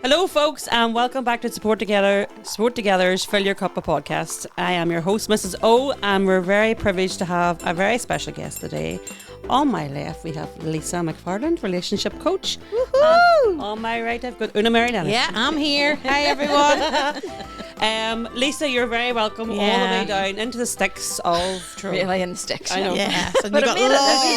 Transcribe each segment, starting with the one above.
Hello, folks, and welcome back to Support Together's Fill Ur Cuppa podcast. I am your host, Mrs. O, and we're very privileged to have a very special guest today. On my left, we have Lisa McFarland, relationship coach. Woohoo! On my right, I've got Una Leonard. Yeah, I'm here. Hi, everyone. Lisa, you're very welcome all the way down into the sticks of Truro. Really in the sticks. I know. Yeah. So But I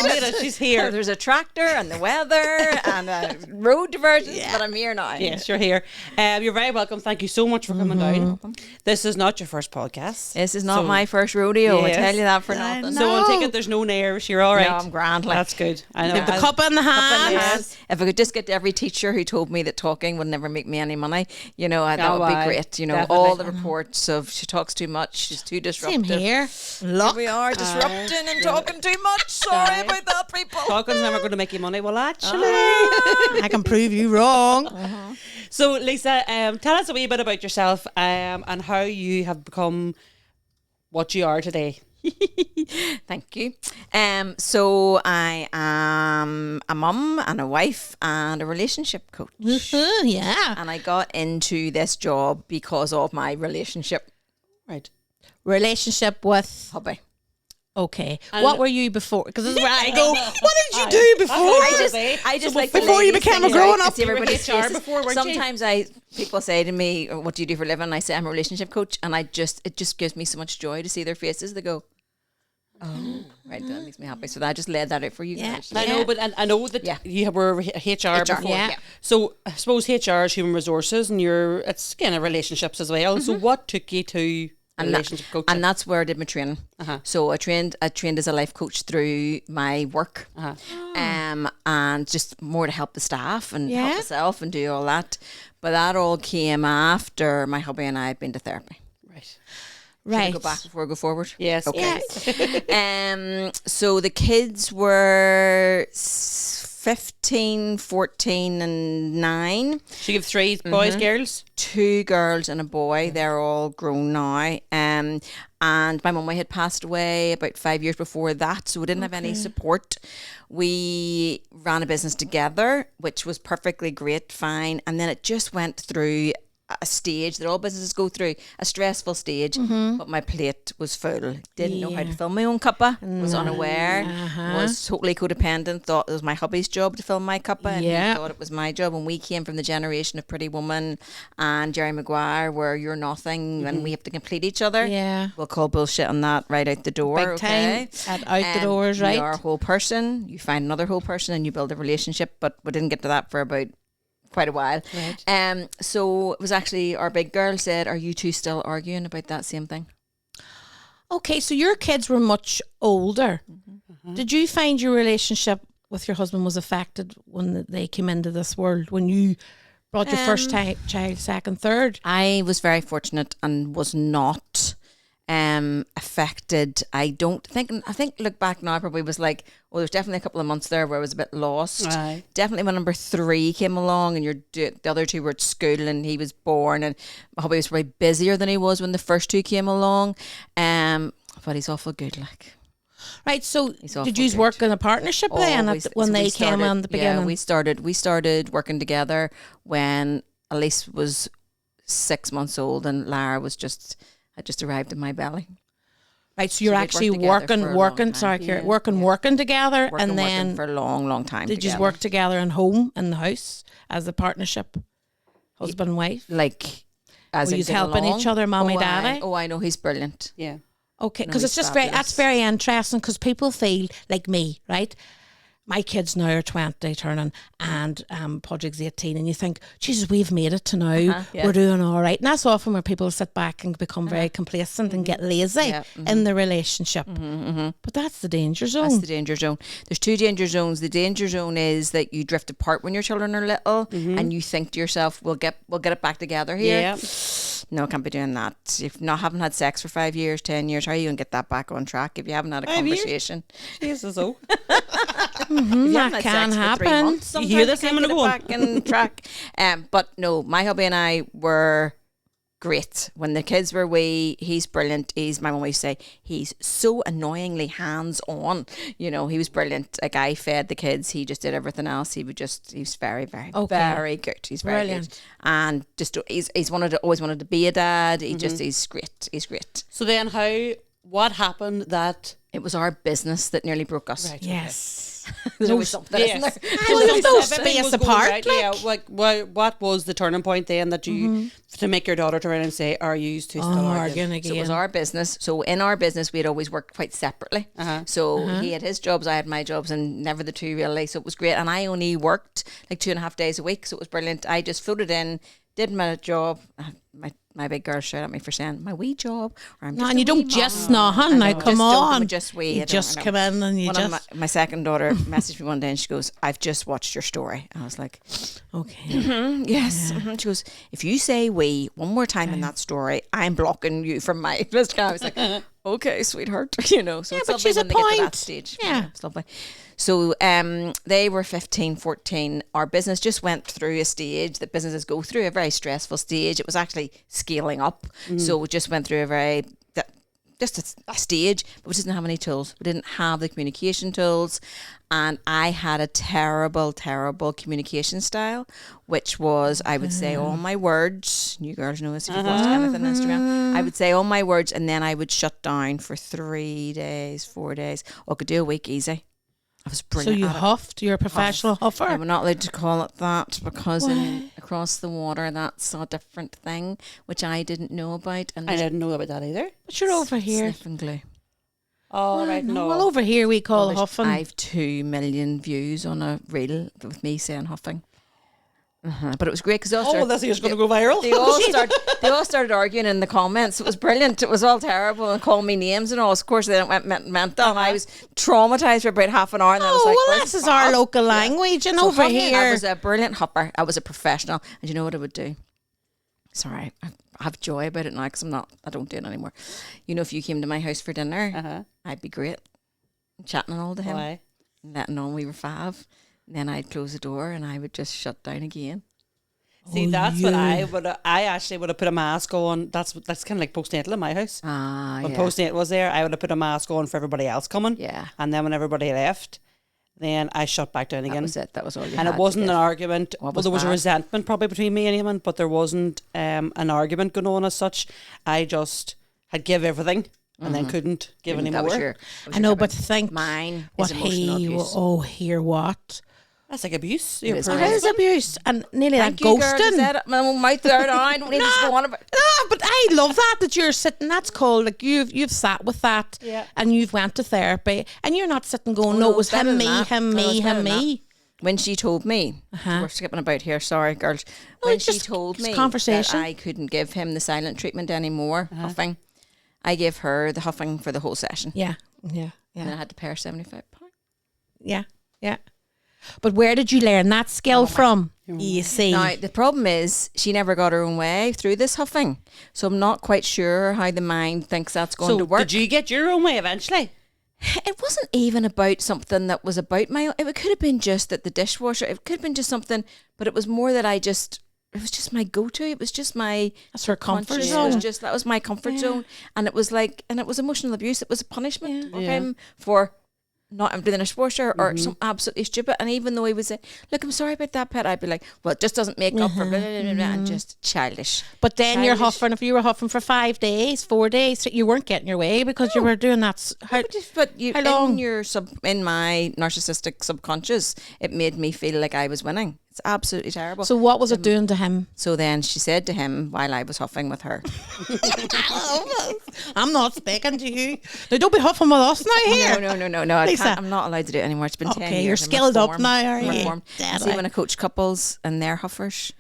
made it. She's here. There's a tractor and the weather and road diversions, but I'm here now. Yes, you're here. You're very welcome. Thank you so much for coming down. This is not your first podcast. This is not my first rodeo. Yes. I tell you that for nothing. So I'll take it there's no nerves. You're all right. No, I'm grand. Like, That's good. I know. With the cup in the hand. Yes. If I could just get to every teacher who told me that talking would never make me any money, you know, that would be great. You know, Definitely. all the reports of she talks too much, she's too disruptive. Same here. Here Look. we are disrupting and talking too much. Sorry about that, people. Talking's never going to make you money. Well, actually. I can prove you wrong. So, Lisa, tell us a wee bit about yourself and how you have become what you are today. Thank you. So I am a mum and a wife and a relationship coach. Yeah. And I got into this job because of my relationship Right. Relationship with. hobby. Okay. And- What were you before? Because this is where I go. What did you do before? I just So like before the you ladies became a thing, grown right? up, See you were everybody's HR faces. before, weren't you? Sometimes people say to me, "What do you do for a living?" I say, "I'm a relationship coach," and it just gives me so much joy to see their faces. They go, "Oh, right, that makes me happy." So I just laid that out for you Yeah. guys. I know, but I know that you were HR before. yeah. So I suppose HR is human resources, and it's kind of relationships as well. So what took you to relationship coaching? And that's where I did my training. So I trained as a life coach through my work, and just more to help the staff and help myself and do all that. But that all came after my hubby and I had been to therapy. Right. Should I Right. go back before I go forward? Yes. Okay. So the kids were 15, 14 and 9. So you have three boys, girls? 2 girls and a boy. They're all grown now. And my mummy had passed away about 5 years before that, so we didn't have any support. We ran a business together, which was perfectly great, fine. And then it just went through a stage that all businesses go through, a stressful stage, but my plate was full. Didn't know how to fill my own cuppa, was unaware, was totally codependent, thought it was my hubby's job to fill my cuppa, and he thought it was my job. And we came from the generation of Pretty Woman and Jerry Maguire, where you're nothing and we have to complete each other. Yeah. We'll call bullshit on that right out the door. Big time. Out the doors, right? You are a whole person, you find another whole person and you build a relationship, but we didn't get to that for about quite a while. Right. So it was actually our big girl said, "Are you two still arguing about that same thing?" Okay, so your kids were much older. Did you find your relationship with your husband was affected when they came into this world, when you brought your first child, second, third? I was very fortunate and was not affected. I think look back now, I probably was like, well, there's definitely a couple of months there where I was a bit lost. Aye. Definitely when number 3 came along and the other 2 were at school and he was born, and my hubby was probably busier than he was when the first 2 came along. But he's awful good, like. Right, so awful did you good. work in a partnership then when they came started, on the beginning? Yeah, we started working together when Elise was 6 months old and Lara had just arrived in my belly. Right, so you're actually working together, and then for a long time. did you work together in home, in the house, as a partnership, husband and wife? Like, as Were you helping each other, mommy, daddy? I know, he's brilliant. Yeah. Okay, No, because it's he's just fabulous. that's very interesting, because people feel like me, right? My kids now are 20 turning, and Podrick's 18, and you think, Jesus, we've made it to now. yeah. We're doing all right. And that's often where people sit back and become very complacent and get lazy in the relationship. But that's the danger zone. That's the danger zone. There's 2 danger zones. The danger zone is that you drift apart when your children are little, and you think to yourself, we'll get it back together here. Yeah. No, can't be doing that. If you haven't had sex for 5 years, 10 years, how are you going to get that back on track if you haven't had a 5 years? conversation? Jesus, oh. If you haven't had can sex for 3 happen. months, You hear sometimes this, you I'm can't gonna get it back on track. But no, my hubby and I were great. When the kids were wee, he's brilliant. My mum used to say, he's so annoyingly hands-on. You know, he was brilliant. Like, I fed the kids. He just did everything else. He was very, very, very good. He's very Brilliant. good. And just, he's always wanted to be a dad. He's great. He's great. So then what happened that... It was our business that nearly broke us. Right, Yes. There's always something, isn't there? There's no Everything space was going apart. right, yeah, like what was the turning point then that you to make your daughter turn around and say, "Are you two still arguing?" again. So it was our business. So in our business, we had always worked quite separately. So he had his jobs, I had my jobs, and never the two really. So it was great. And I only worked like 2.5 days a week, so it was brilliant. I just floated in, did my job. My big girl shouted at me for saying my wee job. Or I'm just And you don't just nothing. Now, come on. Just wee. You just come in and you One just... of my second daughter messaged me one day and she goes, "I've just watched your story." I was like, Okay. yes. She goes, "If you say we one more time in that story, I'm blocking you from my list." I was like, "Okay, sweetheart." You know, so Yeah, it's but lovely she's when a they get to that point. stage. Yeah. It's lovely. So they were 15, 14. Our business just went through a stage that businesses go through, a very stressful stage. It was actually scaling up. So we just went through a stage, but we didn't have any tools. We didn't have the communication tools. And I had a terrible, terrible communication style, which was I would say all my words. You girls know this if you've watched anything on Instagram. I would say all my words and then I would shut down for 3 days, 4 days. Or I could do a week easy. I was So brilliant. you at it. huffed? You're a professional huffer? I'm not allowed to call it that because across the water that's a different thing, which I didn't know about. And I didn't know about that either. But you're over here. sniffing glue. Oh, right, no. Well, over here we call There's- huffing. I've 2 million views on a reel with me saying huffing. But it was great because This year's going to go viral. they all started arguing in the comments. It was brilliant. It was all terrible and calling me names and all. Of course, they went mental. And I was traumatized for about half an hour. And I was like, well, this is our local language. And So over huffing, here... I was a brilliant hopper. I was a professional. And you know what I would do? Sorry, I have joy about it now because I don't do it anymore. You know, if you came to my house for dinner, I'd be great. Chatting all to him. Why? Letting on we were five. And then I'd close the door and I would just shut down again. See, that's what I would. I actually would have put a mask on. That's kind of like postnatal in my house. When postnatal was there, I would have put a mask on for everybody else coming. Yeah. And then when everybody left, then I shut back down again. That was it. That was all you And had it wasn't to an give. argument. What Well, was there was a bad? resentment probably between me and him, but there wasn't an argument going on as such. I just had give everything and then couldn't give any That was more. your, that was I your know, cover. but think Mine what is emotional he... abuse. hear what? That's like abuse. It Your is. poor It is husband. abuse. And nearly Thank like you, girl. ghosting. Said it. My mouth there now. I don't need to go on about. No, but I love that you're sitting. That's called like you've sat with that, Yeah. and you've went to therapy, and you're not sitting going, no, it was better him, than me, that. him, No, me, it's better him, than me. When she told me, we're skipping about here, sorry, girls. No, When it's she just told me conversation. that I couldn't give him the silent treatment anymore, huffing, I gave her the huffing for the whole session. Yeah, And I had to pay her £75. yeah. But where did you learn that skill from? You see, Now, the problem is she never got her own way through this huffing. So I'm not quite sure how the mind thinks that's going So to work. did you get your own way eventually? It wasn't even about something that was about my own. It could have been just that the dishwasher. It could have been just something, but it was more that it was just my go-to. It was just my that's her comfort conscious- zone. It was just, that was my comfort zone. And it was like, and it was emotional abuse. It was a punishment of Yeah. him for not emptying the dishwasher or something absolutely stupid. And even though he would say, look, I'm sorry about that, pet, I'd be like, well, it just doesn't make up for blah, blah, blah, blah, and just childish. But then you're Childish. huffing. If you were huffing for 5 days, 4 days, you weren't getting your way because you were doing that. But you, How long? in my narcissistic subconscious, it made me feel like I was winning. It's absolutely terrible. So what was it doing to him? So then she said to him while I was huffing with her, I'm not speaking to you. Now don't be huffing with us now here. No. Lisa. I'm not allowed to do it anymore. It's been 10 Okay, years. you're I'm skilled up reformed. now, are I'm you? reformed. Deadly. See, when I coach couples and they're huffers,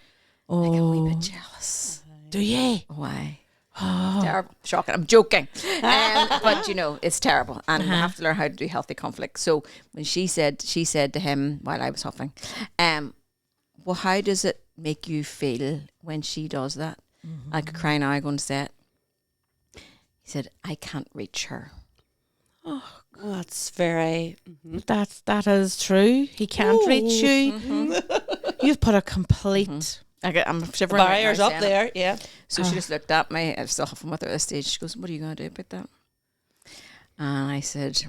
I get a wee bit jealous. Do you? Why? Terrible. Shocking. I'm joking. But it's terrible. And we have to learn how to do healthy conflict. So when she said to him while I was huffing, well, how does it make you feel when she does that? I could cry now, I'm going to say it. He said, I can't reach her. Well, that's very. That is true. He can't reach you. You've put a complete I'm The shivering. right barrier's now up saying it. there, yeah. So she just looked at me. I was still huffing with her at this stage. She goes, "What are you going to do about that?" And I said,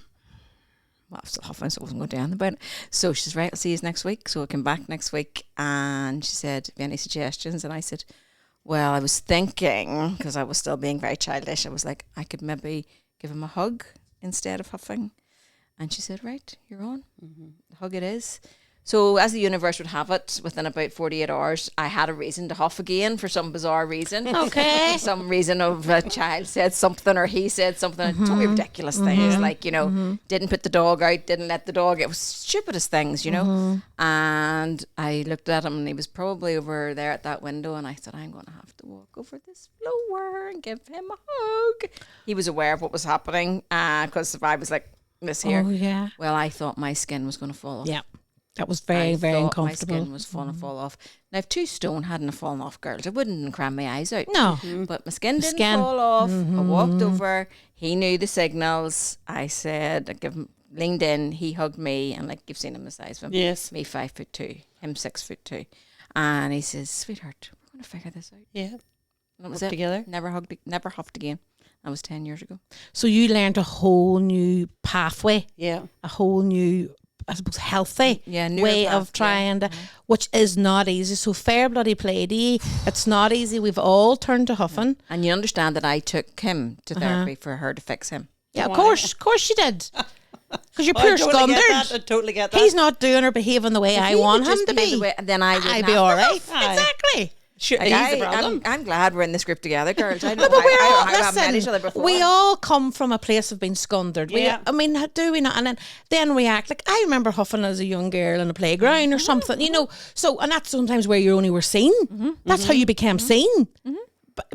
"Well, I'm still huffing, so I wasn't going down about it." So she says, "Right, I'll see you next week." So I came back next week, and she said, "Have you any suggestions?" And I said, "Well, I was thinking, because I was still being very childish, I was like, I could maybe give him a hug instead of huffing." And she said, "Right, you're on. The hug it is." So as the universe would have it, within about 48 hours, I had a reason to huff again for some bizarre reason. Okay. Some reason of a child said something or he said something. Totally ridiculous things. Like, didn't put the dog out, didn't let the dog. It was stupidest things, And I looked at him and he was probably over there at that window, and I said, "I'm going to have to walk over this floor and give him a hug." He was aware of what was happening because I was like this here. Oh, yeah. Well, I thought my skin was going to fall off. Yeah. That was very, I very thought uncomfortable. My skin was going to fall off. Now, if 2 stone hadn't have fallen off, girls, I wouldn't have crammed my eyes out. No. But my skin didn't fall off. I walked over. He knew the signals. I said, I give him, leaned in. He hugged me, and like you've seen him the size of him. Yes. Me 5'2", him 6'2", and he says, "Sweetheart, we're going to figure this out." Yeah. And that was Work it. together. Never huffed again. That was 10 years ago. So you learned a whole new pathway, Yeah. a whole new, I suppose, healthy newer way path, of trying to, which is not easy. So fair bloody play to you. It's not easy. We've all turned to huffing. And you understand that I took him to therapy for her to fix him. Yeah, of Why? course you did. Because you're Oh, pure I totally get that. I scundered. totally get that. He's not doing or behaving the way I He would want him just to behave be. the way- then I wouldn't I'd be have all to right. Aye. Exactly. Sure, Like, he's the problem. I'm glad we're in this group together, girls. I don't But know we're all, how we haven't met each other listen, before. we all come from a place of being scundered. Yeah. I mean, do we not? And then we act like, I remember huffing as a young girl in a playground or something, So, and that's sometimes where you only were seen. That's how you became seen.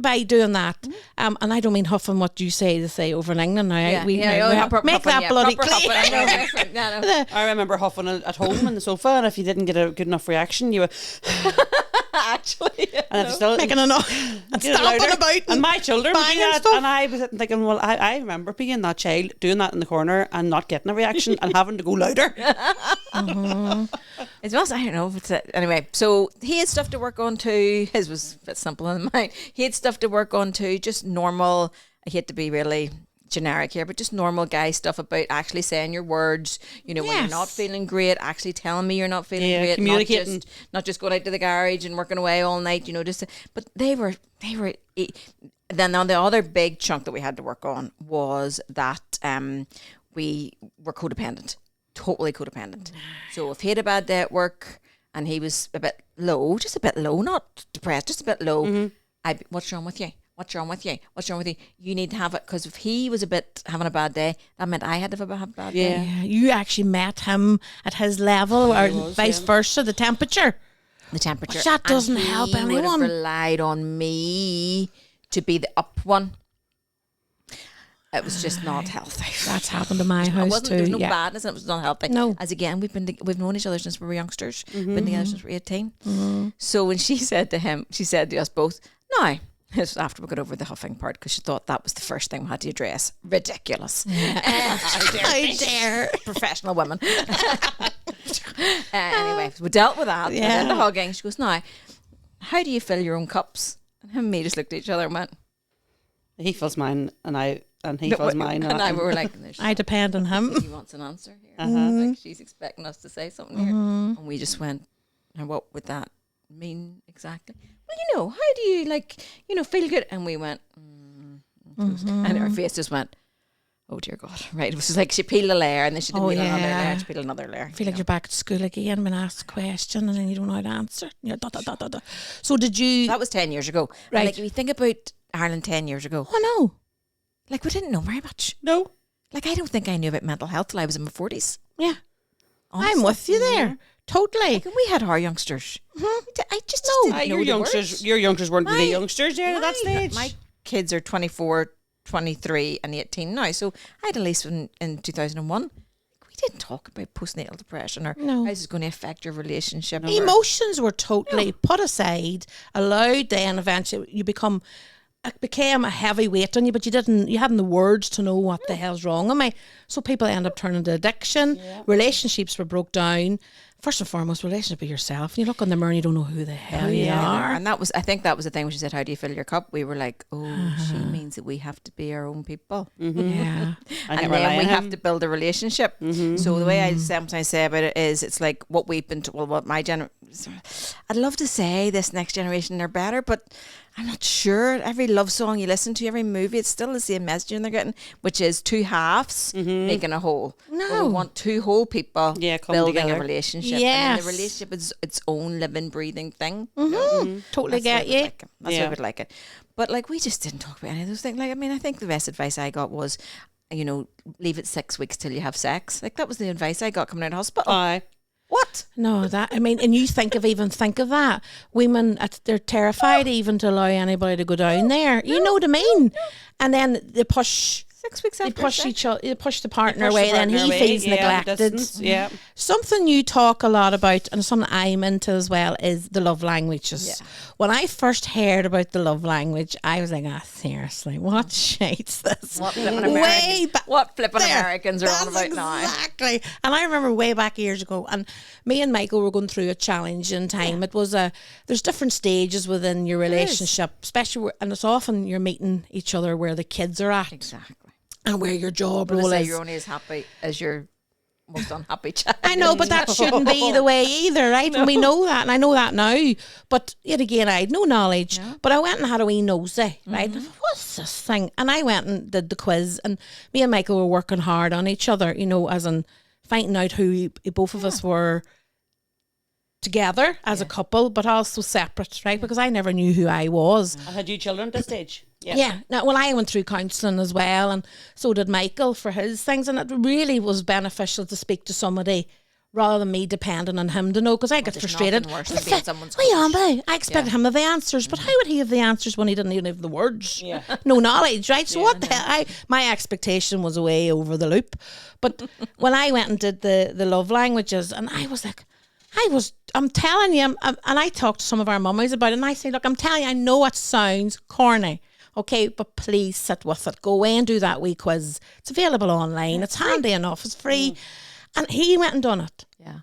By doing that, and I don't mean huffing what you say to say over in England now. Make that bloody clear. No. I remember huffing at home on the sofa, and if you didn't get a good enough reaction, you were Actually, and if still Making enough and did it louder. stomping about. And my children would do banging that, stuff. and I was sitting thinking, well, I remember being that child doing that in the corner and not getting a reaction and having to go louder. It's also, I don't know. If it's anyway, so he had stuff to work on too. His was a bit simpler than mine. He had stuff to work on too. Just normal. I hate to be really generic here, but just normal guy stuff about actually saying your words. When you're not feeling great, actually telling me you're not feeling great. Communicating. Not just going out to the garage and working away all night. But they were. Then on the other big chunk that we had to work on was that we were codependent. Totally codependent. So if he had a bad day at work and he was a bit low, not depressed, just a bit low, what's wrong with you? What's wrong with you? What's wrong with you? You need to have it, because if he was a bit having a bad day, that meant I had to have a bad day. Yeah, you actually met him at his level, or vice versa. The temperature. The temperature. Which that doesn't help He would have anyone. relied on me to be the up one. It was just not healthy. That's happened to my house too. There's no yeah. badness, and it was not healthy. No. As again, we've known each other since we were youngsters. Been together since we were 18. So when she said to us both, "No." This was after we got over the huffing part, because she thought that was the first thing we had to address. Ridiculous. I dare. Professional women. Anyway, we dealt with that. Yeah. Yeah. The hugging. She goes, "Now, how do you fill your own cups?" And him and me just looked at each other and went, He fills mine, and he fills mine. And I were like, I depend on him. he wants an answer here. Like she's expecting us to say something here. And we just went, "And what would that mean exactly?" "Well, how do you feel good?" And we went, and her face just went, "Oh dear God." Right. It was just like she peeled a layer, and then she didn't peel another layer, she peeled another layer. I feel like you're back at school again, been asked a question and then you don't know how to answer. So did you? That was 10 years ago. Right. And like, if you think about Ireland 10 years ago, Oh no. like, we didn't know very much. No. Like, I don't think I knew about mental health till I was in my 40s. Yeah. Honestly. I'm with you there. Totally. Like, when we had our youngsters, I just No. didn't know Your the youngsters, words. your youngsters weren't really My- youngsters there at that stage. My kids are 24, 23 and 18 now. So I had a lease in 2001. We didn't talk about postnatal depression or No. how this is going to affect your relationship. or- Emotions were totally put aside, allowed, then eventually you become it became a heavy weight on you, but you hadn't the words to know what the hell's wrong with me. So people end up turning to addiction. Yeah. Relationships were broke down. First and foremost, relationship with yourself. You look on the mirror and you don't know who the hell you are. And I think that was the thing when she said, how do you fill your cup? We were like, she means that we have to be our own people. Yeah. And then we have to build a relationship. So the way I sometimes say about it is, it's like what we've been told, what my generation, I'd love to say this next generation are better, but I'm not sure. Every love song you listen to, every movie, it's still the same messaging they're getting, which is two halves making a whole. No. We want two whole people building together. a relationship. Yes. And the relationship is its own living, breathing thing. Totally get you. That's why I would like it. But like, we just didn't talk about any of those things. Like, I mean, I think the best advice I got was, leave it 6 weeks till you have sex. Like, that was the advice I got coming out of hospital. Aye. What? No, and you think of that. Women, they're terrified even to allow anybody to go down there. You know what I mean? And then they push 6 weeks after they push sex. each other, they push the partner away, then he feels neglected. Yeah. Something you talk a lot about, and something I'm into as well, is the love languages. Yeah. When I first heard about the love language, I was like, seriously, what shite's this? What flipping Americans are on about now? Exactly. And I remember way back years ago, and me and Michael were going through a challenging time. It was there's different stages within your relationship, especially and it's often you're meeting each other where the kids are at. Exactly. And where your job role is. You're only as happy as your most unhappy child. I know, but that shouldn't be the way either, right? And we know that, and I know that now. But yet again, I had no knowledge. Yeah. But I went and had a wee nosy, right? What's this thing? And I went and did the quiz, and me and Michael were working hard on each other, as in finding out who both of us were together as a couple, but also separate, right? Because I never knew who I was. And had you children at this stage? Yeah. Now, well, I went through counselling as well, and so did Michael for his things, and it really was beneficial to speak to somebody rather than me depending on him to know, because I get frustrated. Worse than being someone's I expected him to have the answers, but how would he have the answers when he didn't even have the words? Yeah. No knowledge, right? So what the hell? My expectation was way over the loop. But when I went and did the love languages, and I was like, I'm telling you, and I talked to some of our mummies about it, and I say, look, I'm telling you, I know it sounds corny, okay, but please sit with it. Go away and do that wee quiz. It's available online. It's handy enough. It's free. And he went and done it. Yeah.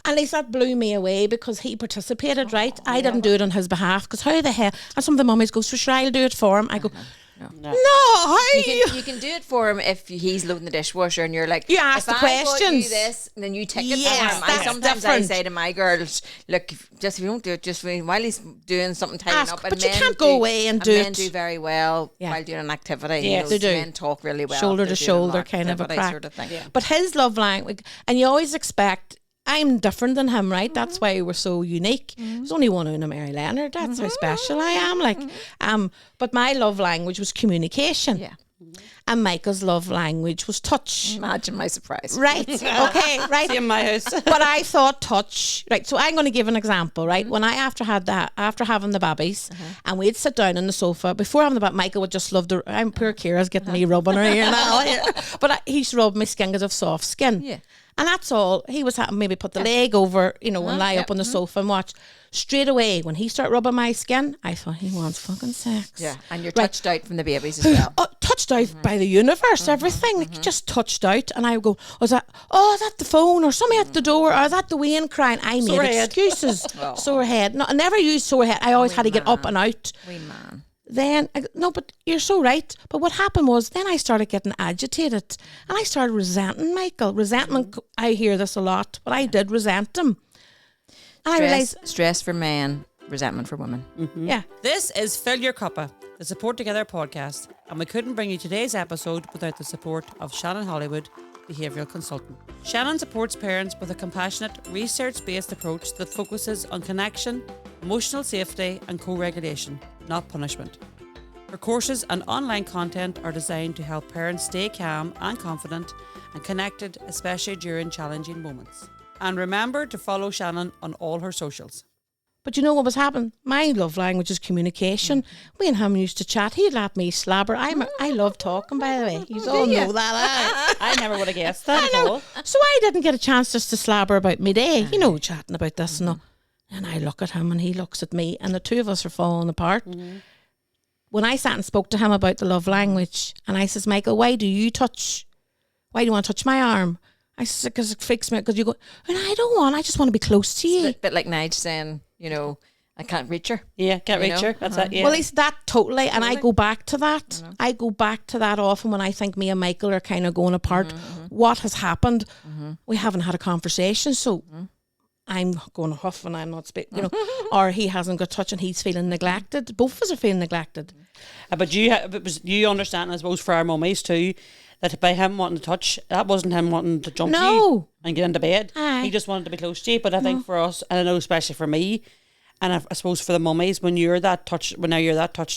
And Lisa, that blew me away because he participated, right? I didn't do it on his behalf, because how the hell? And some of the mummies go, so sure, I'll do it for him. I go, no, how you can do it for him if he's loading the dishwasher and you're like, you ask the questions. I bought you this, and then you take it for him. Sometimes I say to my girls, look, just if you don't do it, just while he's doing something, tidying up. But you can't go away and do it. Men do very well while doing an activity. Yeah, they do. Men talk really well. Shoulder to shoulder kind of a crack. Sort of thing. Yeah. But his love language, and you always expect, I'm different than him, right? That's why we're so unique. There's only one Una Leonard. That's how special I am. But my love language was communication. Yeah. And Michael's love language was touch. Imagine my surprise. Right. Okay. Right. In my house. But I thought touch. Right. So I'm going to give an example. Right. When I after having the babies, and we'd sit down on the sofa before having the baby, Michael would just love I'm poor Kira's getting me rubbing her ear now. But he used to rub my skin because of soft skin. Yeah. And that's all. He was having maybe put the leg over, and lie up on the sofa and watch. Straight away, when he started rubbing my skin, I thought, he wants fucking sex. Yeah, and you're touched out from the babies as well. Touched out by the universe, everything. Like, just touched out. And I would go, is that the phone? Or somebody at the door? Or is that the Wayne crying? I made excuses. Sore head. No, I never used sore head. I always had to get up and out. Wee man. Then, no, but you're so right. But what happened was, then I started getting agitated. And I started resenting Michael. Resentment, I hear this a lot, but I did resent him. And I realised... Stress for men, resentment for women. Yeah. This is Fill Ur Cuppa, the Support Together podcast. And we couldn't bring you today's episode without the support of Shannon Hollywood, behavioural consultant. Shannon supports parents with a compassionate, research-based approach that focuses on connection, emotional safety and co-regulation, not punishment. Her courses and online content are designed to help parents stay calm and confident and connected, especially during challenging moments. And remember to follow Shannon on all her socials. But you know what was happening? My love language is communication. We and him used to chat. He'd let me slabber. I love talking, by the way. You all know that. I never would have guessed that at all. So I didn't get a chance just to slabber about me day. Chatting about this and all. And I look at him and he looks at me, and the two of us are falling apart. when I sat and spoke to him about the love language, and I says, Michael, why do you want to touch my arm? I said, because it freaks me out, because you go, and I just want to be close to you. It's a bit like Nige saying, I can't reach her. Yeah, can't reach her. That's it. Yeah. Well, it's that totally. And I go back to that. I go back to that often when I think me and Michael are kind of going apart. What has happened? We haven't had a conversation. So I'm going to huff and I'm not speaking, or he hasn't got touch and he's feeling neglected. Both of us are feeling neglected. But you understand, I suppose, for our mummies too, that by him wanting to touch, that wasn't him wanting to jump to you and get into bed. Aye. He just wanted to be close to you. But I think for us, and I know especially for me, and I suppose for the mummies, when you're that touched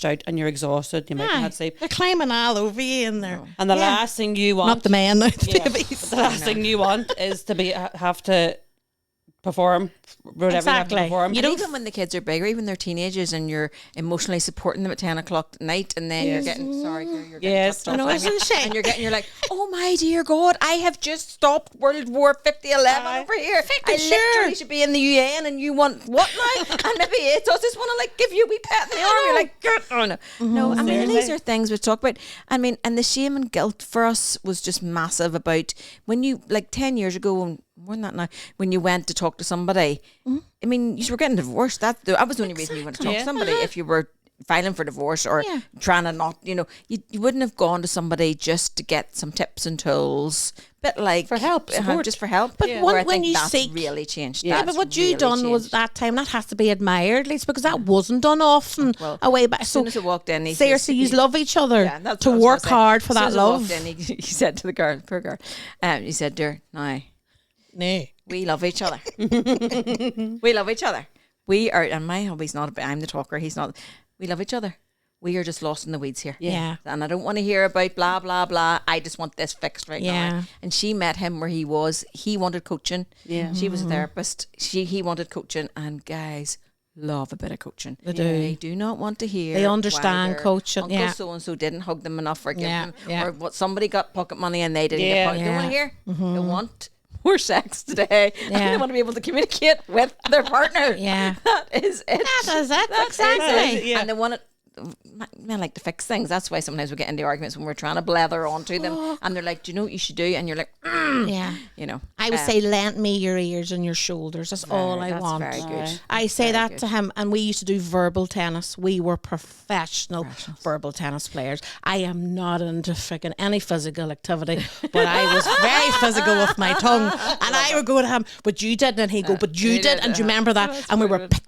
out and you're exhausted, you might not sleep. They're climbing all over you in there. And the last thing you want, not the man, not the babies. the last thing you want is to have to perform whatever you have to perform. And even when the kids are bigger, even they're teenagers, and you're emotionally supporting them at 10 o'clock at night, and then you're getting you're getting touched off, and you're like, oh my dear God, I have just stopped World War 5011 over here. I literally should be in the UN, and you want what now? And maybe it's us just want to like give you a wee pat in the arm. You're like, good. Oh no, no. I mean, these are things we talk about. I mean, and the shame and guilt for us was just massive about when you, like 10 years ago, more than that now, when you went to talk to somebody, I mean, you were getting divorced. That was the only reason you went to talk to somebody. If you were filing for divorce or trying to not, you wouldn't have gone to somebody just to get some tips and tools, bit like for help, just for help. But when you that's seek, really changed. Yeah, but what you done was that time that has to be admired, Lisa, because that wasn't done often away back. As soon as I walked in, seriously, you love each other to work hard for that love. In, he said to the girl, poor girl, he said, "Dear, now, we love each other. We love each other. We are, and my hubby's not. I'm the talker. He's not. We love each other. We are just lost in the weeds here. Yeah. And I don't want to hear about blah blah blah. I just want this fixed right now. And she met him where he was. He wanted coaching. Yeah. She was a therapist. He wanted coaching, and guys love a bit of coaching. They do. They do not want to hear. They understand coaching. Uncle so and so didn't hug them enough for giving them, or what somebody got pocket money and they didn't get pocket. They don't want to hear. They want more sex today. And they want to be able to communicate with their partner. Yeah. That is it. That is it. Exactly. And they want it. Men like to fix things. That's why sometimes we get into arguments when we're trying to blether onto them, and they're like, "Do you know what you should do?" And you're like, I would say, lend me your ears and your shoulders. That's all I want. Very good. I say that to him, and we used to do verbal tennis. We were professional verbal tennis players. I am not into freaking any physical activity, but I was very physical with my tongue, and I would go to him, "But you didn't," and he'd go, "But you did," and do you remember that? And we were pick,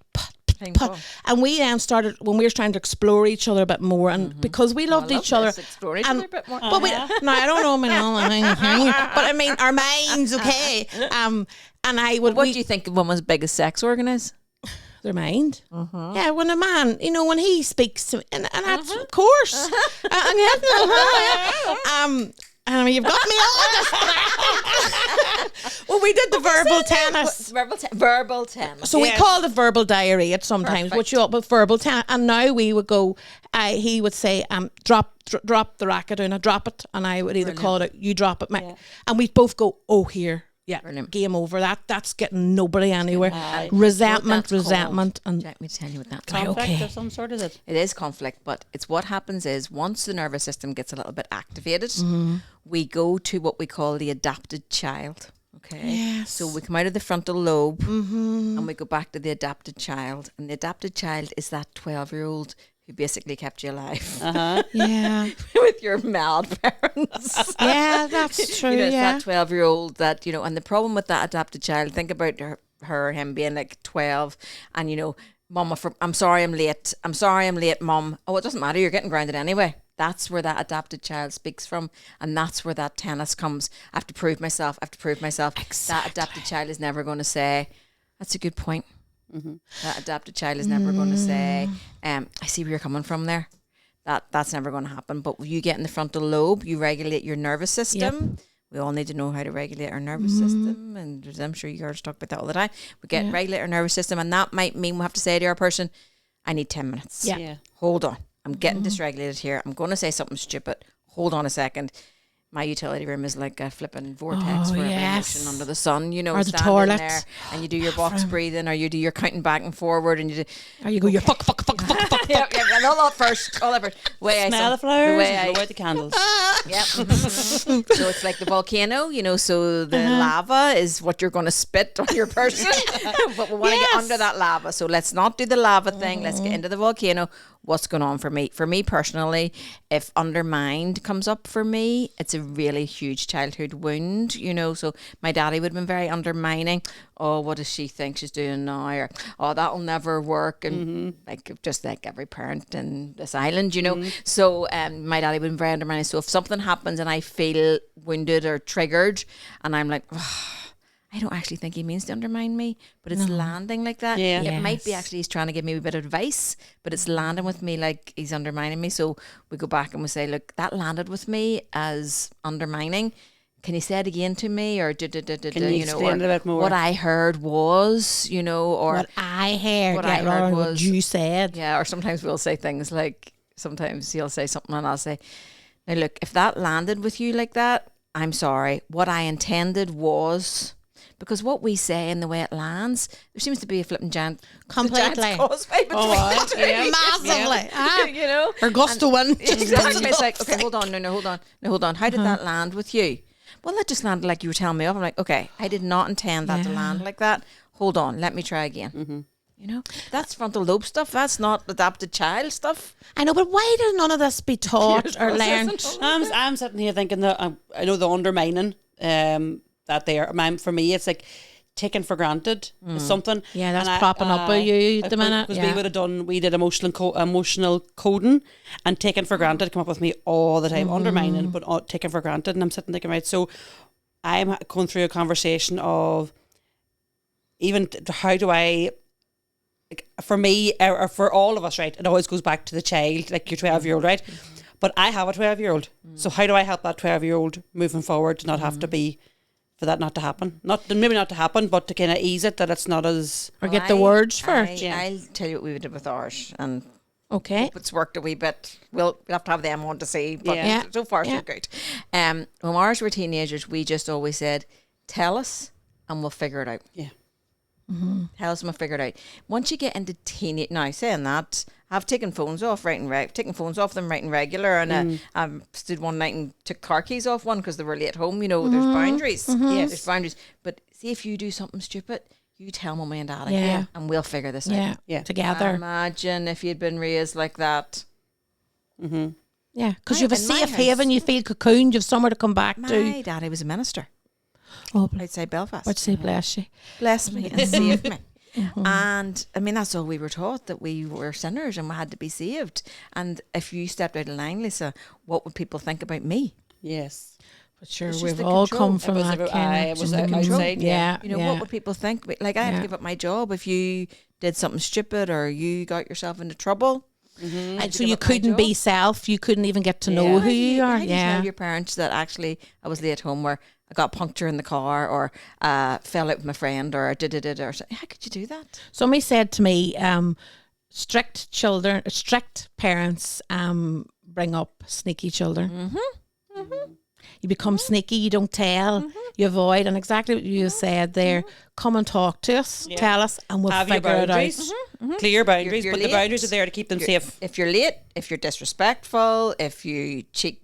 and we then started when we were trying to explore each other a bit more, and because we loved each other, explore each other a bit more. But no, I don't know, but I mean our minds, okay. And I would. What do you think a woman's biggest sex organ is? Their mind. Yeah, when a man, when he speaks to me, and that's of course. You've got me on this. Well, we did the verbal tennis. Verbal tennis. So we called it verbal diarrhea sometimes, but verbal tennis. And now we would go, he would say, drop the racket down, drop it. And I would either call it, you drop it. And we'd both go, oh, here. Yeah, brilliant. Game over. That's getting nobody anywhere. Resentment. And let me tell you what that's conflict of some sort, is it? It is conflict, but it's what happens is once the nervous system gets a little bit activated, we go to what we call the adapted child. Okay. Yes. So we come out of the frontal lobe and we go back to the adapted child, and the adapted child is that 12-year-old who basically kept you alive. Yeah. With your mad parents. Yeah, that's true. It's that 12-year-old that, and the problem with that adapted child, think about her or him being like 12 and, Mama, I'm sorry I'm late. I'm sorry I'm late, Mum. Oh, it doesn't matter. You're getting grounded anyway. That's where that adapted child speaks from, and that's where that tennis comes. I have to prove myself. Exactly. That adapted child is never going to say, that's a good point. That adapted child is never going to say, I see where you're coming from there. That's never going to happen. But you get in the frontal lobe, you regulate your nervous system. Yep. We all need to know how to regulate our nervous system, and I'm sure you girls talk about that all the time. We get regulate our nervous system, and that might mean we have to say to our person, I need 10 minutes. Yeah. Hold on. I'm getting dysregulated here. I'm going to say something stupid. Hold on a second. my utility room is like a flipping vortex Oh, for every yes. emotion under the sun, you know, Or the standing toilet. there and you do your box breathing, or you do your counting back and forward, and you do Or you go, you're fuck. yeah, and all that first. Way Smell the flowers, and blow out the candles. Yep. So it's like the volcano, you know, so the lava is what you're going to spit on your person. But we want to get under that lava. So let's not do the lava thing. Let's get into the volcano. What's going on for me? For me personally, if undermined comes up for me, it's a really huge childhood wound, you know. So my daddy would have been very undermining. Oh, what does she think she's doing now? Or, oh, that'll never work. And just like every parent in this island, you know. So my daddy would have been very undermining. So if something happens and I feel wounded or triggered and I'm like, I don't actually think he means to undermine me, but it's landing like that. Yeah. It might be actually he's trying to give me a bit of advice, but it's landing with me like he's undermining me. So we go back and we say, look, that landed with me as undermining. Can you say it again to me? Or Can you explain it a bit more? What I heard was, you know, or What I heard. What I heard what was- you said. yeah, or sometimes we'll say things like, sometimes he'll say something and I'll say, now look, if that landed with you like that, I'm sorry. What I intended was... Because what we say and the way it lands, there seems to be a flipping giant Completely. causeway between the two. Massively. Ah. You know? Or gust of wind. Exactly. It's like, okay, hold on, hold on. How did that land with you? Well, that just landed like you were telling me off. I'm like, okay, I did not intend that to land like that. Hold on, let me try again. You know, that's frontal lobe stuff. That's not adapted child stuff. I know, but why does none of this be taught or learned? I'm sitting here thinking that I know the undermining that there. For me, it's like taken for granted is something. Yeah, that's And propping up with you the minute. Because we did emotional coding, and taken for granted come up with me all the time. Undermining, but taken for granted, and I'm sitting thinking, right, so I'm going through a conversation of even how do I. Like, for me, or for all of us, right, it always goes back to the child, like your 12-year-old, right? But I have a 12-year-old. So how do I help that 12-year-old moving forward to not have to be, for that not to happen? Maybe not to happen, but to kind of ease it, that it's not as... Or get the words for it. I'll tell you what we did with ours, and Okay. hope it's worked a wee bit. We'll have to have them on to see, but Yeah. so far so good. When ours were teenagers, we just always said, tell us and we'll figure it out. Yeah. Tell us and we'll figure it out. Once you get into teenage, now saying that, I've taken phones off taken phones off them right and regular, and I stood one night and took car keys off one because they were late home. You know, there's boundaries. Yes. There's boundaries. But see, if you do something stupid, you tell mummy and daddy, Yeah. and we'll figure this out. Yeah. Yeah. Together. Imagine if you'd been raised like that. Yeah. Because you have a In my safe house- haven, you feel cocooned, you have somewhere to come back to. My daddy was a minister Oh, outside Belfast. I'd say bless you. Bless me and save me. And I mean, that's all we were taught, that we were sinners and we had to be saved. And if you stepped out of line, Lisa, what would people think about me? Yes. But sure, It's just we've the all control. come It from was that about- kind it of was control. outside, Yeah. You know, what would people think? Like, I had to give up my job if you did something stupid or you got yourself into trouble. And so you couldn't be self. You couldn't even get to know who you are. How do you tell your parents that actually I was late home, or I got puncture in the car, or fell out with my friend, or or something? How could you do that? Somebody said to me, strict parents bring up sneaky children. You become sneaky, you don't tell, you avoid, and exactly what you said there. Come and talk to us, tell us, and we'll Have your figure it out. boundaries. Clear boundaries, You're but the late. boundaries are there to keep them safe. If you're late, if you're disrespectful, if you cheek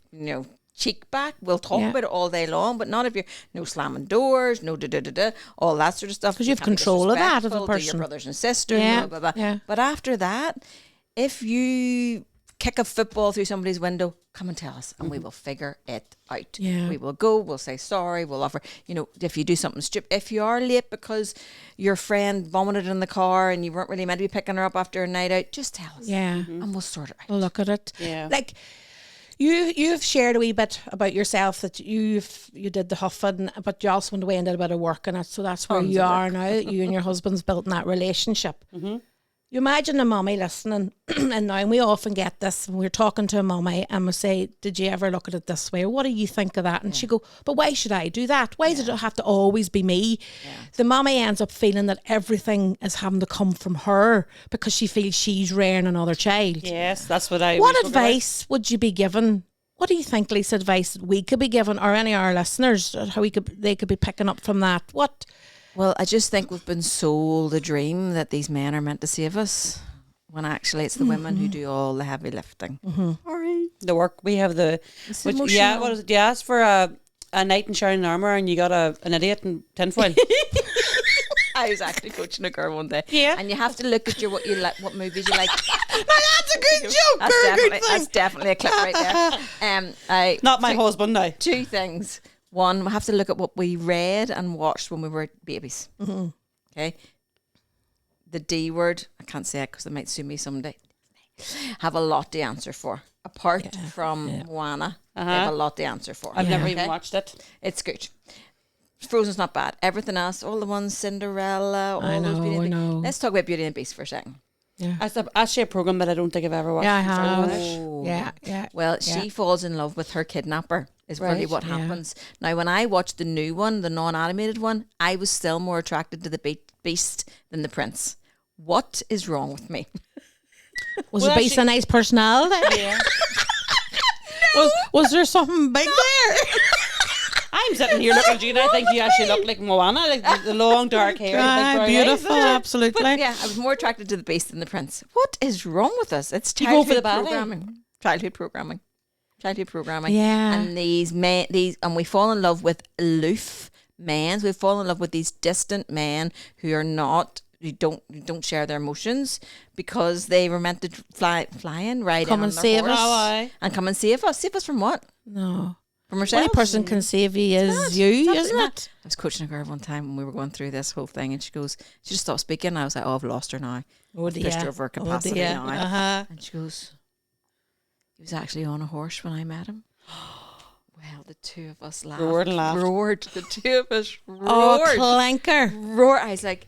back, we'll talk Yeah. about it all day long, but not if you're no slamming doors, no all that sort of stuff. 'Cause you have can't be control of that as a disrespectful to person. your brothers and sisters, Yeah, blah, blah, blah. yeah. But after that, if you kick a football through somebody's window, come and tell us, and we will figure it out. Yeah. We will go, we'll say sorry, we'll offer, if you do something stupid, if you are late because your friend vomited in the car and you weren't really meant to be picking her up after a night out, just tell us. Yeah. And we'll sort it out. We'll look at it. Yeah. Like you've shared a wee bit about yourself that you did the huffing, but you also went away and did a bit of work in it. So that's where Tons you of are now. You and your husband's built in that relationship. You imagine a mummy listening, and now we often get this when we're talking to a mummy and we say, "Did you ever look at it this way? Or what do you think of that?" And she go, "But why should I do that? Why does it have to always be me?" The mummy ends up feeling that everything is having to come from her because she feels she's rearing another child. Yes, that's what I. What advice would you be given What do you think, Lisa, advice that we could be giving, or any of our listeners, how they could be picking up from that? What? Well, I just think we've been sold a dream that these men are meant to save us, when actually it's the women who do all the heavy lifting. Sorry. The work we have It's what emotional. is it? You asked for a knight in shining armour and you got an idiot in tinfoil. I was actually coaching a girl one day. Yeah. And you have to look at what you like, what movies you like. That's a good joke. That's definitely a clip right there. Not my husband now. Two things. One, we have to look at what we read and watched when we were babies. Okay. The D word, I can't say it because they might sue me someday. Have a lot to answer for. Apart from Moana, they have a lot to answer for. I've never even watched it. It's good. Frozen's not bad. Everything else, all the ones, Cinderella, all those Beauty and the Beast. Let's talk about Beauty and the Beast for a second. Yeah. That's actually a program that I don't think I've ever watched. Yeah, I from start to have. finish. Oh. Yeah. Well, she falls in love with her kidnapper is really Right, what happens. Now, when I watched the new one, the non-animated one, I was still more attracted to the beast than the prince. What is wrong with me? Was it based on nice personality? Yeah. Was there something big there? I'm sitting here looking at you and I think you actually look like Moana, like the long dark hair. the big brown eyes. Beautiful, absolutely. But yeah, I was more attracted to the beast than the prince. What is wrong with us? It's You go for the childhood baddie. programming. Childhood programming. Yeah. And and we fall in love with aloof men. We fall in love with these distant men who are not. You don't share their emotions because they were meant to ride Come in and on their save horse us. Aye. and come and save us. Save us from what? No. From The ourselves. only person can save you is you, It's isn't absolutely it? I was coaching a girl one time when we were going through this whole thing, and she just stopped speaking. And I was like, "Oh, I've lost her now. Oh I've pushed her over her capacity now." Uh-huh. And she goes, "He was actually on a horse when I met him." Well, the two of us laughed. Roared and laughed. Roared. The two of us Oh, roared. clanker. Roar. I was like,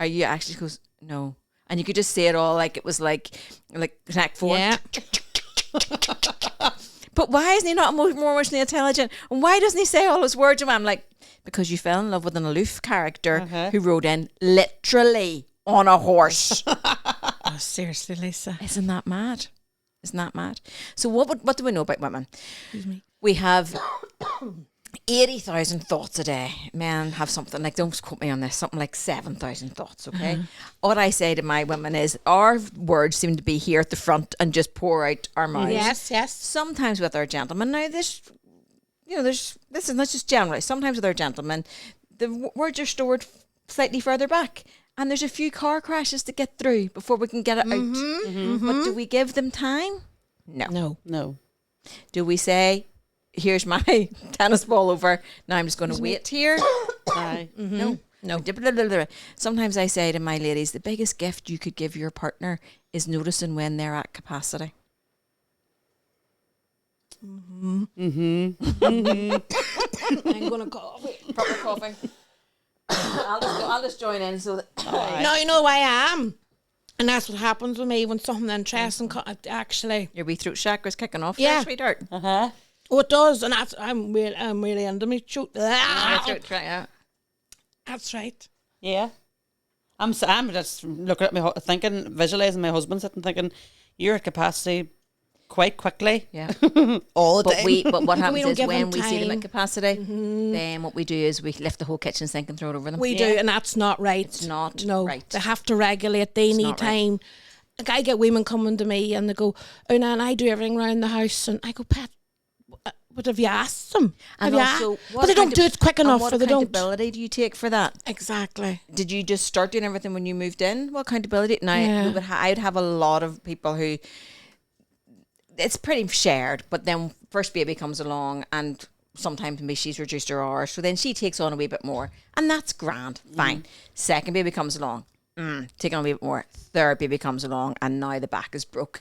"Are you actually?" She goes, "No." And you could just say it all like it was like Connect Four. Yeah. But why isn't he not more emotionally intelligent? And why doesn't he say all his words? And I'm like, because you fell in love with an aloof character who rode in literally on a horse. Oh, seriously, Lisa. Isn't that mad? Isn't that mad? So what do we know about women? Excuse me. We have 80,000 thoughts a day. Men have something like, don't quote me on this, something like 7,000 thoughts, okay? What I say to my women is, our words seem to be here at the front and just pour out our mouths. Yes. Sometimes with our gentlemen, now this is not just generally, sometimes with our gentlemen, the words are stored slightly further back. And there's a few car crashes to get through before we can get it out. But do we give them time? No. Do we say, here's my tennis ball over, now I'm just going to wait here? Aye. No. Sometimes I say to my ladies, the biggest gift you could give your partner is noticing when they're at capacity. I'm going to cough. Proper coughing. I'll just join in so that... No, you know who I am. And that's what happens with me when something interesting actually. Your wee throat chakra's kicking off. Yeah. There, sweetheart. Uh-huh. Oh, it does, and I'm really into me. Shoot. That's right. Yeah. I'm just looking at me, thinking, visualising my husband sitting thinking, you're at capacity quite quickly. Yeah. All the time. But what happens don't is give when them we see them time. at capacity, then what we do is we lift the whole kitchen sink and throw it over them. We do, and that's not right. It's not no, right. They have to regulate. They need not right. time. Like I get women coming to me and they go, "Oh, Nan, I do everything around the house," and I go, "Pat, but have you asked them? And have you also, but they don't do it quick enough, what or they don't." accountability do you take for that? Exactly. Did you just start doing everything when you moved in? What accountability? Now, Yeah. I would have a lot of people who, it's pretty shared, but then first baby comes along and sometimes maybe she's reduced her hours, so then she takes on a wee bit more, and that's grand, fine. Second baby comes along, take on a wee bit more. Third baby comes along, and now the back is broke.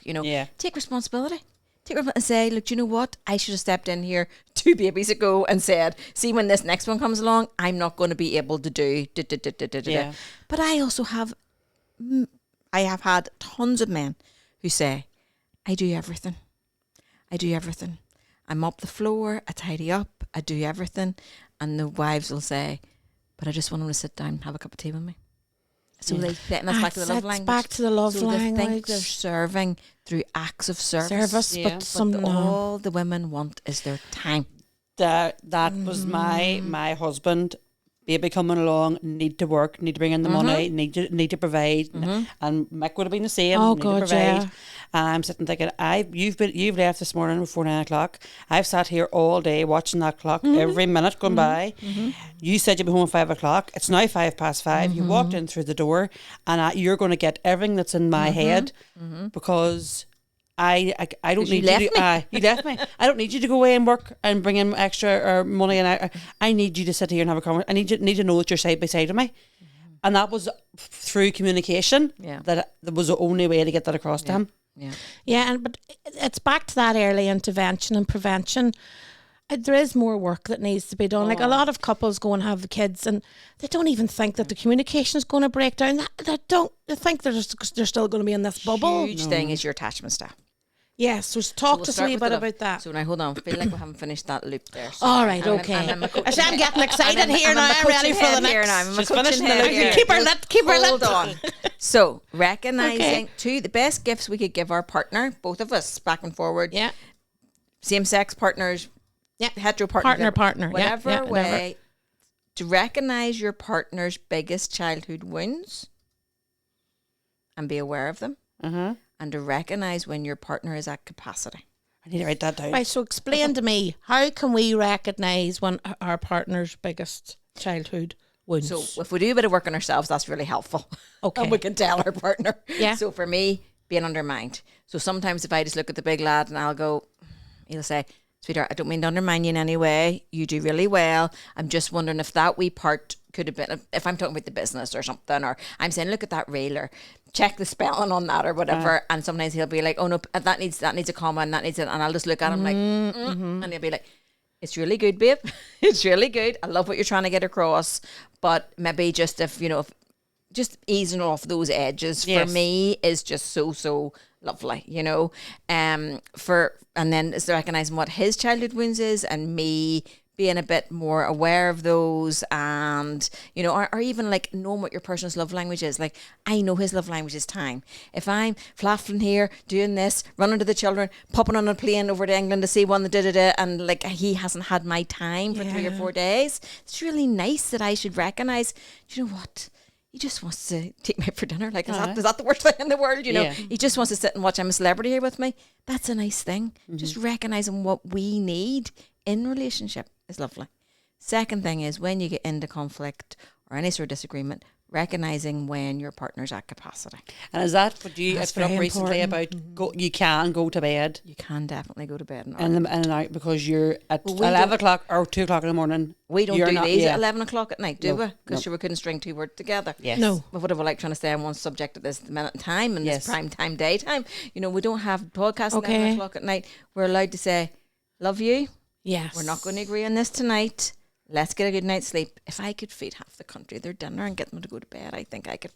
Take responsibility. And say, look, do you know what? I should have stepped in here 2 babies ago and said, see, when this next one comes along, I'm not going to be able to do. Yeah. But I also have had tons of men who say, I do everything. I mop the floor, I tidy up, I do everything. And the wives will say, but I just want him to sit down and have a cup of tea with me. So they think, and that's back to the love It's language. back to the love so they think language. they're serving through acts of service. Yeah. But some But no. all the women want is their time. That was my husband. Baby coming along, need to work, need to bring in the money, need to provide, and Mick would have been the same. Oh, need God, to provide. yeah. I'm sitting thinking, you've left this morning before 9 o'clock. I've sat here all day watching that clock, every minute going by. You said you'd be home at 5 o'clock. It's now 5:05. You walked in through the door, and you're going to get everything that's in my head because. I don't need you to. You left me. I don't need you to go away and work and bring in extra money, and I need you to sit here and have a conversation. I need to know that you're side by side of me, and that was through communication. Yeah. That was the only way to get that across to him. Yeah, but it's back to that early intervention and prevention. There is more work that needs to be done. Like a lot of couples go and have kids, and they don't even think that the communication is going to break down. They think they're still going to be in this bubble. Huge thing is your attachment style. Yes, so talk to us a start wee with bit the about that. So now hold on, I feel like we haven't finished that loop there. So All right, okay. I'm getting excited here now. I'm ready for the here next. now. I'm She's finishing the head loop. here. Keep her lit. Hold on. So recognizing the best gifts we could give our partner, both of us, back and forward. Yeah. Same sex partners. Yeah. Hetero partners. Partner. Whatever yeah, way. To recognize your partner's biggest childhood wounds and be aware of them. And to recognize when your partner is at capacity. I need to write that down. Right, so explain to me, how can we recognise when our partner's biggest childhood wounds? So if we do a bit of work on ourselves, that's really helpful. Okay. And we can tell our partner. Yeah. So for me, being undermined. So sometimes if I just look at the big lad and he'll say, sweetheart, I don't mean to undermine you in any way. You do really well. I'm just wondering if that wee part could have been, if I'm talking about the business or something, or I'm saying, look at that reel, or check the spelling on that or whatever. And sometimes he'll be like, oh no, that needs a comma and that needs it. And I'll just look at him like, and he'll be like, it's really good, babe. It's really good. I love what you're trying to get across. But maybe just if just easing off those edges for me is just so lovely, and then is recognizing what his childhood wounds is, and me being a bit more aware of those, and or even like knowing what your person's love language is. Like, I know his love language is time. If I'm flaffling here doing this, running to the children, popping on a plane over to England to see one that did it, and like he hasn't had my time for 3 or 4 days, it's really nice that I should recognize, do you know what, he just wants to take me out for dinner. Like, is that the worst thing in the world? He just wants to sit and watch I'm a Celebrity here with me. That's a nice thing. Just recognizing what we need in relationship is lovely. Second thing is, when you get into conflict or any sort of disagreement, recognizing when your partner's at capacity. And is that what you That's put up very recently important. about you can go to bed You can definitely go to bed and in and out because you're at Well, we 11 don't- o'clock or 2 o'clock in the morning. we don't You're do not- these yeah. at 11 o'clock at night, do No, we? Because no. we couldn't string 2 words together. Yes. No. But what if we like trying to stay on one subject at this minute in time and Yes. this prime time daytime? We don't have podcasts at 11 o'clock at night. We're allowed to say, love you. Yes. We're not going to agree on this tonight. Let's get a good night's sleep. If I could feed half the country their dinner and get them to go to bed, I think I could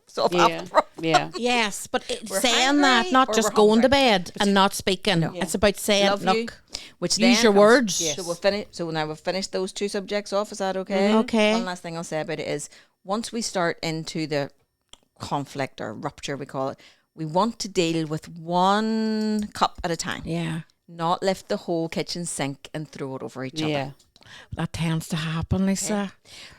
solve half the problem. Yeah. Yes, but We're saying that, hungry not or just we're going to hungry. bed and not speaking. It's about saying, Love you. look, Which use then your comes- words. Yes. So we'll finish. So now we've finished those 2 subjects off. Is that okay? Okay. One last thing I'll say about it is, once we start into the conflict or rupture, we call it, we want to deal with 1 cup at a time. Yeah. Not lift the whole kitchen sink and throw it over each other. Yeah. That tends to happen, Lisa.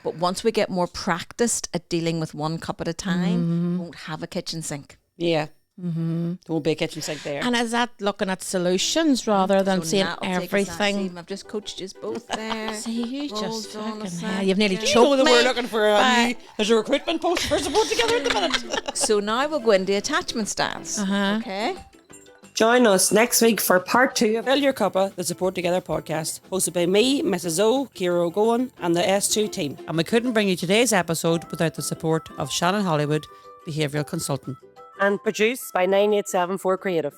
But once we get more practiced at dealing with 1 cup at a time, we won't have a kitchen sink. Yeah. There won't be a kitchen sink there. And is that looking at solutions rather than So saying that'll take us that. everything? See, I've just coached you both there. See, you Hold just on a fucking sec. hell. You've nearly You you know choked that me. we're looking for Bye. there's a recruitment post for support together at the minute. So now we'll go into attachment styles. Okay. Join us next week for part 2 of Fill Ur Cuppa, the Support Together podcast, hosted by me, Mrs. O, Kira O'Gowan, and the S2 team. And we couldn't bring you today's episode without the support of Shannon Hollywood, behavioural consultant. and produced by 9874 Creative.